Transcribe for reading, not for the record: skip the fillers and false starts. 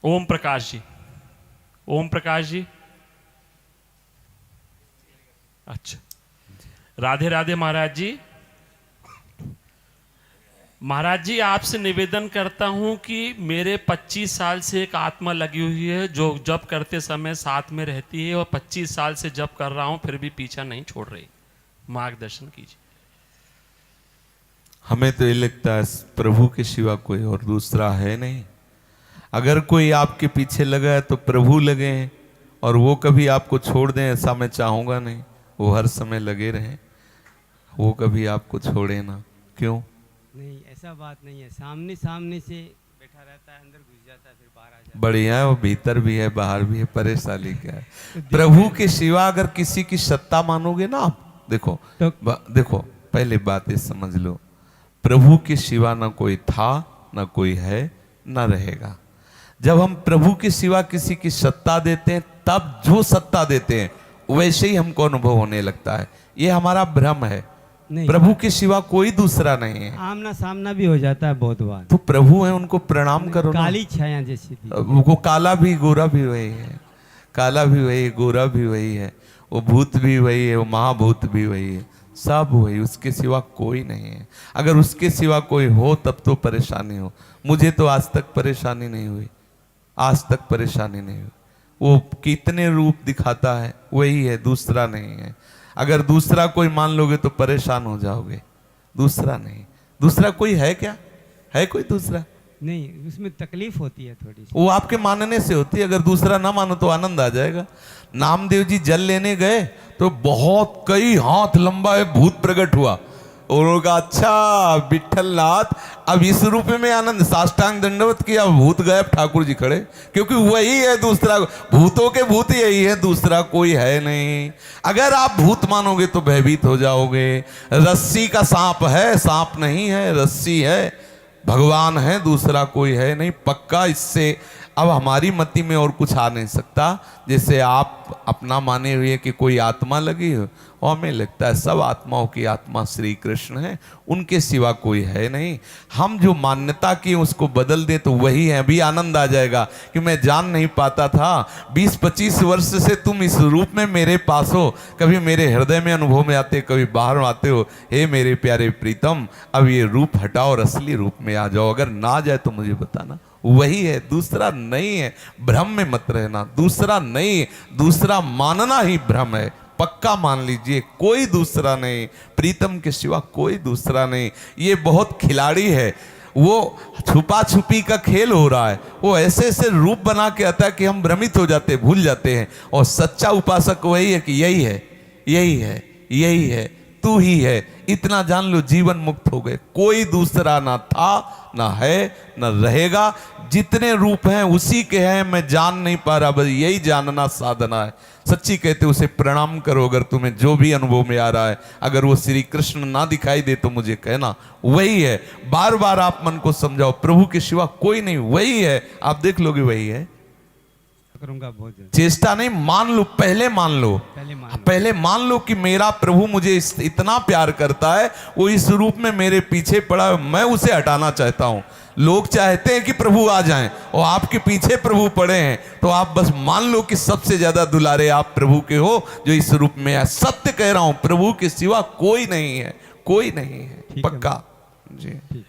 ओम प्रकाश जी, ओम प्रकाश जी। अच्छा, राधे राधे महाराज जी। महाराज जी, आपसे निवेदन करता हूं कि मेरे 25 साल से एक आत्मा लगी हुई है जो जप करते समय साथ में रहती है, और 25 साल से जप कर रहा हूं फिर भी पीछा नहीं छोड़ रही। मार्गदर्शन कीजिए। हमें तो ये लगता है प्रभु के सिवा कोई और दूसरा है नहीं। अगर कोई आपके पीछे लगा है तो प्रभु लगे हैं, और वो कभी आपको छोड़ दें ऐसा मैं चाहूँगा नहीं। वो हर समय लगे रहें, वो कभी आपको छोड़े ना। क्यों? नहीं, ऐसा बात नहीं है। सामने सामने से बैठा रहता है, अंदर घुस जाता है, फिर बाहर आ जाता है। बढ़िया है, वो भीतर भी है बाहर भी है, परेशानी क्या है। प्रभु के सिवा अगर किसी की सत्ता मानोगे ना आप, देखो तो देखो पहले बात ये समझ लो, प्रभु के सिवा ना कोई था, ना कोई है, ना रहेगा। जब हम प्रभु के सिवा किसी की सत्ता देते हैं, तब जो सत्ता देते हैं वैसे ही हमको अनुभव होने लगता है। ये हमारा भ्रम है। नहीं, प्रभु के सिवा कोई दूसरा नहीं है। आमना सामना भी हो जाता है बहुत बार। तो प्रभु है, उनको प्रणाम करो ना। काली छाया जैसी थी। वो काला भी गोरा भी वही है, काला भी वही, गोरा भी वही है, वो भूत भी वही है, वो महाभूत भी वही है, सब वही, उसके सिवा कोई नहीं है। अगर उसके सिवा कोई हो तब तो परेशानी हो। मुझे तो आज तक परेशानी नहीं हुई, आज तक परेशानी नहीं हुई। वो कितने रूप दिखाता है, वही है, दूसरा नहीं है। अगर दूसरा कोई मान लोगे तो परेशान हो जाओगे। दूसरा नहीं, दूसरा कोई है क्या? है कोई दूसरा? नहीं, उसमें तकलीफ होती है थोड़ी सी। वो आपके मानने से होती है। अगर दूसरा ना मानो तो आनंद आ जाएगा। नामदेव जी जल लेने गए तो बहुत कई हाथ लंबा एक भूत प्रकट हुआ, और उन्होंने कहा अच्छा विठल नाथ, अब इस रूप में आनंद। साष्टांग दंडवत किया, भूत गायब, ठाकुर जी खड़े, क्योंकि वही है, दूसरा भूतों के भूत यही है, दूसरा कोई है नहीं। अगर आप भूत मानोगे तो भयभीत हो जाओगे। रस्सी का सांप है, सांप नहीं है, रस्सी है, भगवान है, दूसरा कोई है नहीं, पक्का। इससे अब हमारी मति में और कुछ आ नहीं सकता। जैसे आप अपना माने हुए कि कोई आत्मा लगी हो, और हमें लगता है सब आत्माओं की आत्मा श्री कृष्ण है, उनके सिवा कोई है नहीं। हम जो मान्यता की उसको बदल दें तो वही है। अभी आनंद आ जाएगा कि मैं जान नहीं पाता था, 20-25 वर्ष से तुम इस रूप में मेरे पास हो, कभी मेरे हृदय में अनुभव में आते, कभी बाहर आते हो। हे मेरे प्यारे प्रीतम, अब ये रूप हटाओ और असली रूप में आ जाओ। अगर ना आ जाए तो मुझे बताना। वही है, दूसरा नहीं है। भ्रम में मत रहना, दूसरा नहीं है। दूसरा मानना ही भ्रम है। पक्का मान लीजिए, कोई दूसरा नहीं, प्रीतम के सिवा कोई दूसरा नहीं। ये बहुत खिलाड़ी है, वो छुपा छुपी का खेल हो रहा है। वो ऐसे ऐसे रूप बना के आता है कि हम भ्रमित हो जाते, भूल जाते हैं। और सच्चा उपासक वही है कि यही है, यही है, यही है, तू ही है। इतना जान लो, जीवन मुक्त हो गए। कोई दूसरा ना था, ना है, ना रहेगा। जितने रूप हैं उसी के हैं, मैं जान नहीं पा रहा, बस यही जानना साधना है। सच्ची कहते उसे प्रणाम करो। अगर तुम्हें जो भी अनुभव में आ रहा है, अगर वो श्री कृष्ण ना दिखाई दे तो मुझे कहना, वही है। बार बार आप मन को समझाओ, प्रभु के सिवा कोई नहीं, वही है। आप देख लोगे वही है। करूंगा बहुत जल्द। चेष्टा नहीं, मान लो, पहले मान लो, पहले मान लो कि मेरा प्रभु मुझे इतना प्यार करता है, वो इस रूप में मेरे पीछे पड़ा है, मैं उसे हटाना चाहता हूं। लोग चाहते हैं कि प्रभु आ जाएं, और आपके पीछे प्रभु पड़े हैं, तो आप बस मान लो कि सबसे ज्यादा दुलारे आप प्रभु के हो जो इस रूप में है। सत्य कह रहा हूं, प्रभु के सिवा कोई नहीं है, कोई नहीं है, पक्का जी।